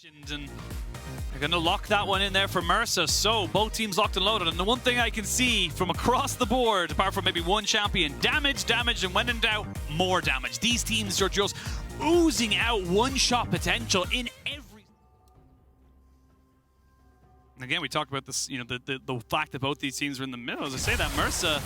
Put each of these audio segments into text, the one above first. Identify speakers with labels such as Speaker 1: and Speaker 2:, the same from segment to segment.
Speaker 1: And they're going to lock that one in there for Mersa. So both teams locked and loaded. And the one thing I can see from across the board, apart from maybe one champion, damage, and when in doubt, more damage. These teams are just oozing out one-shot potential in every... Again, we talked about this, you know, the fact that both these teams are in the middle. As I say that, Mersa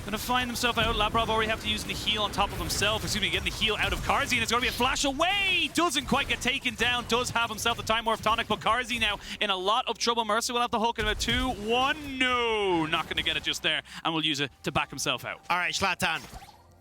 Speaker 1: gonna find himself out. Labrov already have to use the heal on top of himself. Excuse me, getting the heal out of Carzzy, and it's gonna be a flash away. Doesn't quite get taken down. Does have himself the time morph tonic, but Carzzy now in a lot of trouble. Mersa will have the hook in about 2-1. No, not gonna get it just there, and will use it to back himself out.
Speaker 2: All right, Shlatan.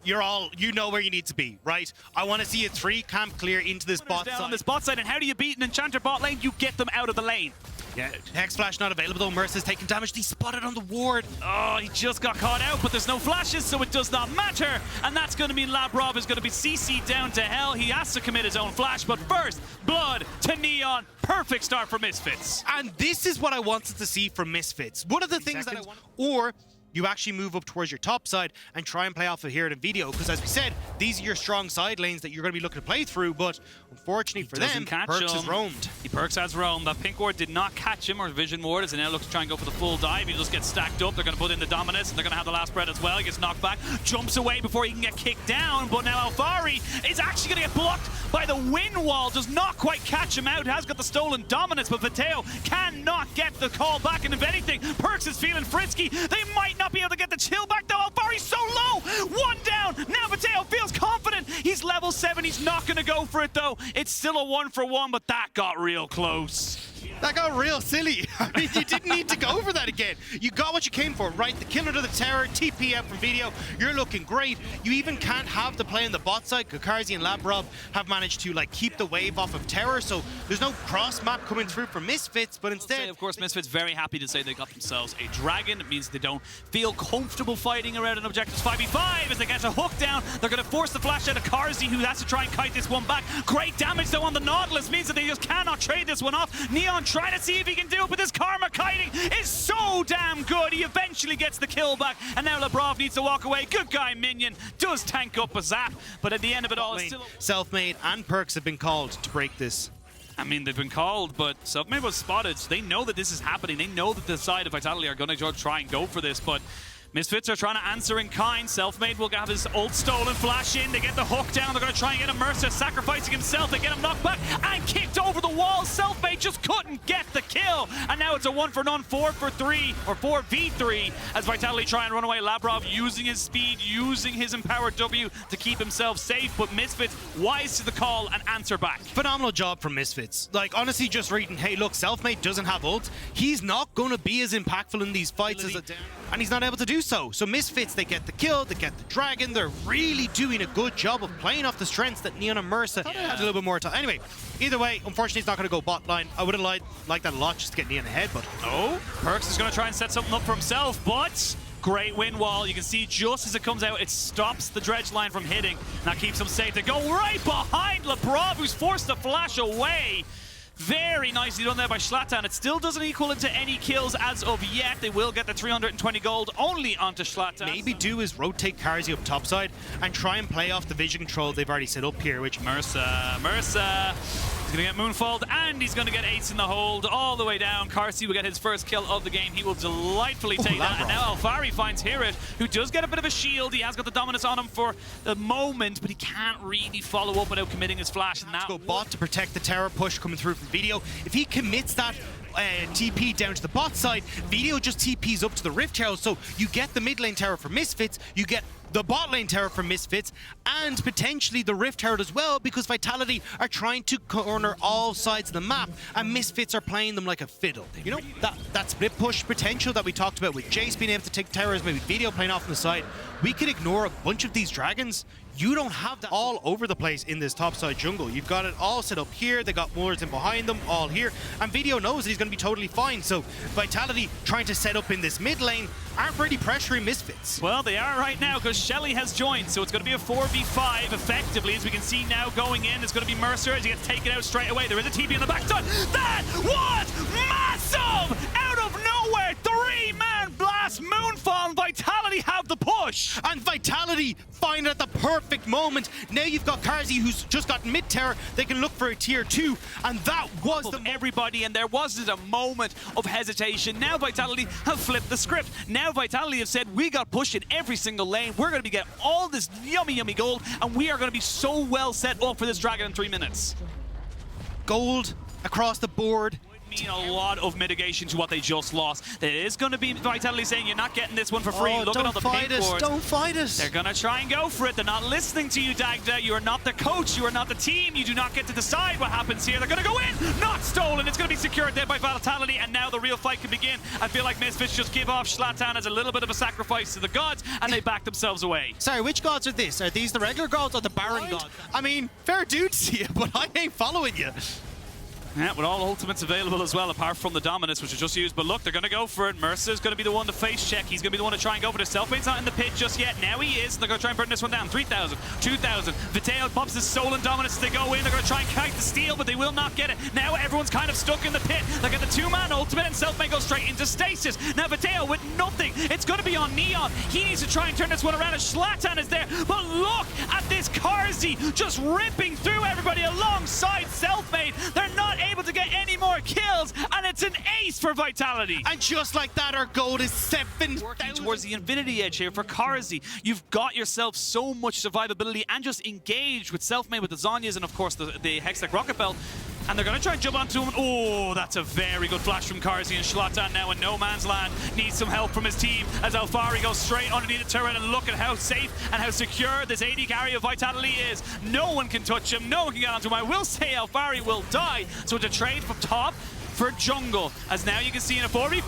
Speaker 2: You know where you need to be, right? I want to see a 3-camp clear into this bot side.
Speaker 1: On this bot side, and how do you beat an enchanter bot lane? You get them out of the lane.
Speaker 2: Yeah, Hex Flash not available though. Mersa's taking damage. He spotted on the ward.
Speaker 1: Oh, he just got caught out, but there's no flashes, so it does not matter. And that's going to mean Labrov is going to be CC'd down to hell. He has to commit his own flash, but first, blood to Neon. Perfect start for Misfits.
Speaker 2: And this is what I wanted to see from Misfits. One of the things that I want, or you actually move up towards your top side and try and play off of HiRit and Vetheo, because as we said, these are your strong side lanes that you're going to be looking to play through, but unfortunately for them, Perkz has roamed.
Speaker 1: Perkz has roamed. That pink ward did not catch him, or vision ward, as he now looks to try and go for the full dive. He just gets stacked up. They're going to put in the dominance, and they're going to have the last breath as well. He gets knocked back, jumps away before he can get kicked down, but now Alphari is actually going to get blocked by the wind wall. Does not quite catch him out. Has got the stolen dominance, but Vetheo cannot get the call back, and if anything, Perkz is feeling frisky. They might not be able to get the chill back though. Alphari's so low. One down. Now Vetheo feels confident. He's level 7. He's not going to go for it though. It's still a 1-for-1, but that got real close.
Speaker 2: That got real silly. I mean, you didn't need to go for that again. You got what you came for, right? The kill under the tower, TP out from Vetheo. You're looking great. You even can't have the play on the bot side. Carzzy and Labrov have managed to like keep the wave off of tower, so there's no cross map coming through for Misfits, but instead...
Speaker 1: Of course, Misfits very happy to say they got themselves a dragon. It means they don't feel comfortable fighting around an objectives 5v5 as they get a hook down. They're going to force the flash out of Carzzy, who has to try and kite this one back. Great damage though on the Nautilus, means that they just cannot trade this one off. Neon trying to see if he can do it, but this karma kiting is so damn good. He eventually gets the kill back, and now Labrov needs to walk away. Good guy, Minion does tank up a zap, but at the end of it all, it's still...
Speaker 2: Selfmade and Perkz have been called to break this.
Speaker 1: I mean, they've been called, but Selfmade was spotted. So they know that this is happening. They know that the side of Vitality are going to try and go for this, but Misfits are trying to answer in kind. Selfmade will have his ult stolen, flash in, they get the hook down, they're going to try and get a Mersa, sacrificing himself, they get him knocked back and kicked over the wall. Selfmade just couldn't get the kill, and now it's a 1-for-none, 4-for-3, or 4v3, as Vitality try and run away. Labrov using his speed, using his empowered W to keep himself safe, but Misfits wise to the call and answer back.
Speaker 2: Phenomenal job from Misfits. Like, honestly, just reading, hey, look, Selfmade doesn't have ult, he's not going to be as impactful in these fights as and he's not able to do so. So Misfits, they get the kill, they get the dragon. They're really doing a good job of playing off the strengths that Neon and Mersa had a little bit more time. Anyway, either way, unfortunately, it's not going to go bot line. I would have liked that a lot just to get Neon ahead, but...
Speaker 1: Oh, Perkz is going to try and set something up for himself, but... Great wind wall. You can see just as it comes out, it stops the dredge line from hitting. That keeps him safe. They go right behind Labrov, who's forced to flash away. Very nicely done there by Shlatan. It still doesn't equal into any kills as of yet. They will get the 320 gold only onto Shlatan.
Speaker 2: Maybe do is rotate Carzzy up topside and try and play off the vision control they've already set up here, which...
Speaker 1: Mersa. He's going to get moonfalled, and he's going to get ace in the hold all the way down. Carzzy will get his first kill of the game. He will delightfully take that. And now Alphari finds HiRit, who does get a bit of a shield. He has got the dominance on him for the moment, but he can't really follow up without committing his flash. And that
Speaker 2: go bot to protect the tower push coming through from Vetheo. If he commits that TP down to the bot side, Vetheo just TPs up to the Rift Tower, so you get the mid lane tower for Misfits, you get the bot lane tower for Misfits, and potentially the Rift Tower as well, because Vitality are trying to corner all sides of the map, and Misfits are playing them like a fiddle. You know, that split push potential that we talked about with Jayce being able to take towers, maybe Vetheo playing off on the side, we could ignore a bunch of these dragons. You don't have that all over the place in this topside jungle. You've got it all set up here. They got wards in behind them, all here. And Vetheo knows that he's going to be totally fine. So Vitality trying to set up in this mid lane aren't really pressuring Misfits.
Speaker 1: Well, they are right now because Shelly has joined. So it's going to be a 4v5 effectively. As we can see now going in, it's going to be Mersa as he gets taken out straight away. There is a TP on the backside. That was massive! Out of nowhere, 3-man blast moonfall. Vitality have the push.
Speaker 2: push. And Vitality find it at the perfect moment. Now you've got Carzzy, who's just got mid-tower. They can look for a tier 2, and that was
Speaker 1: of everybody, and there wasn't a moment of hesitation. Now Vitality have flipped the script. Now Vitality have said, we got pushed in every single lane. We're going to get all this yummy, yummy gold, and we are going to be so well set up for this Dragon in 3 minutes.
Speaker 2: Gold across the board.
Speaker 1: Mean a lot of mitigation to what they just lost. It is going to be Vitality saying you're not getting this one for free. Looking on the pink boards.
Speaker 2: Don't fight us.
Speaker 1: They're going to try and go for it. They're not listening to you, Dagda. You are not the coach. You are not the team. You do not get to decide what happens here. They're going to go in. Not stolen. It's going to be secured there by Vitality, and now the real fight can begin. I feel like Misfits just give off Shlatan as a little bit of a sacrifice to the gods, and they back themselves away.
Speaker 2: Sorry, which gods are this? Are these the regular gods or the Baron gods? I mean, fair dudes to you, but I ain't following you.
Speaker 1: Yeah, with all ultimates available as well, apart from the Dominus, which is just used. But look, they're going to go for it. Mersa's going to be the one to face check. He's going to be the one to try and go for the Selfmade's not in the pit just yet. Now he is. They're going to try and burn this one down. 3,000, 2,000. Vetheo pops his soul and Dominus. They go in. They're going to try and kite the steal, but they will not get it. Now everyone's kind of stuck in the pit. They get the two-man ultimate, and Selfmade goes straight into stasis. Now Vetheo with nothing. It's going to be on Neon. He needs to try and turn this one around, and Shlatan is there. But look at this Carzzy just ripping through everybody alongside Selfmade. They're not able to get any more kills, and it's an ace for Vitality.
Speaker 2: And just like that, our gold is 7,000.
Speaker 1: Working towards the Infinity Edge here for Carzzy. You've got yourself so much survivability and just engaged with Selfmade, with the Zhonyas, and of course the Hextech Rocket Belt. And they're going to try and jump onto him. Oh, that's a very good flash from Carzzy, and Shlatan now in no man's land needs some help from his team as Alphari goes straight underneath the turret, and look at how safe and how secure this AD carry of Vitality is. No one can touch him. No one can get onto him. I will say Alphari will die. So it's a trade from top for jungle, as now you can see in a 4v4,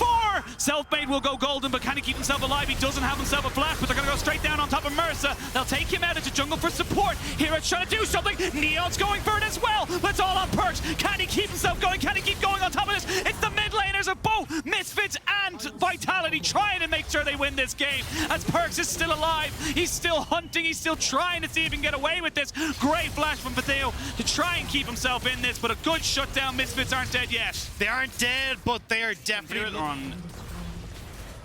Speaker 1: Selfmade will go golden, but can he keep himself alive? He doesn't have himself a flash, but they're going to go straight down on top of Mersa. They'll take him out into jungle for support. HiRit's trying to do something. Neon's going for it as well, but it's all on Perkz. Can he keep himself going? Can he keep going on top of this? It's the mid laners of both Misfits and Vitality trying to make sure they win this game, as Perkz is still alive. He's still hunting. He's still trying to see if he can get away with this. Great flash from Vetheo to try and keep himself in this, but a good shutdown. Misfits aren't dead yet.
Speaker 2: They aren't dead, but they are definitely
Speaker 1: on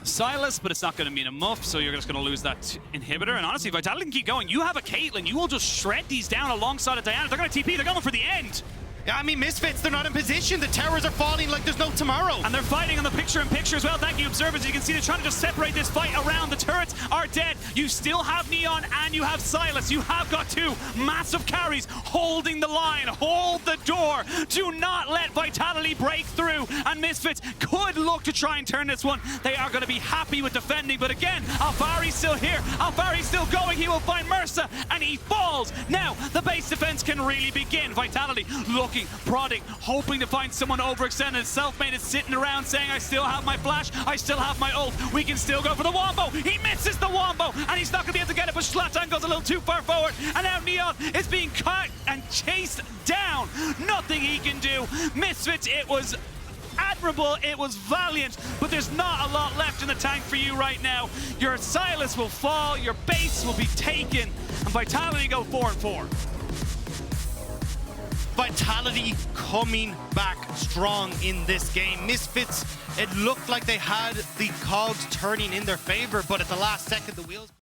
Speaker 1: Sylas, but it's not going to mean a muff, so you're just going to lose that inhibitor. And honestly, Vitality can keep going. You have a Caitlyn. You will just shred these down alongside of Diana. They're going to TP. They're going for the end.
Speaker 2: Yeah, I mean, Misfits, they're not in position. The towers are falling like there's no tomorrow.
Speaker 1: And they're fighting on the picture-in-picture as well. Thank you, observers. You can see they're trying to just separate this fight around. The turrets are dead. You still have Neon and you have Sylas. You have got two massive carries holding the line. Hold the door. Do not let Vitality break through. And Misfits could look to try and turn this one. They are going to be happy with defending. But again, Alphari's still here. Alphari's still going. He will find Mersa, and he falls. Now, the base defense can really begin. Vitality looking, prodding, hoping to find someone overextended. Selfmade is sitting around saying, I still have my flash, I still have my ult, we can still go for the wombo. He misses the wombo, and he's not going to be able to get it, but Shlatan goes a little too far forward, and now Neon is being caught and chased down. Nothing he can do. Misfits, it was admirable, it was valiant, but there's not a lot left in the tank for you right now. Your Sylas will fall, your base will be taken, and Vitality go 4-4.
Speaker 2: Vitality coming back strong in this game. Misfits, it looked like they had the cogs turning in their favor, but at the last second, the wheels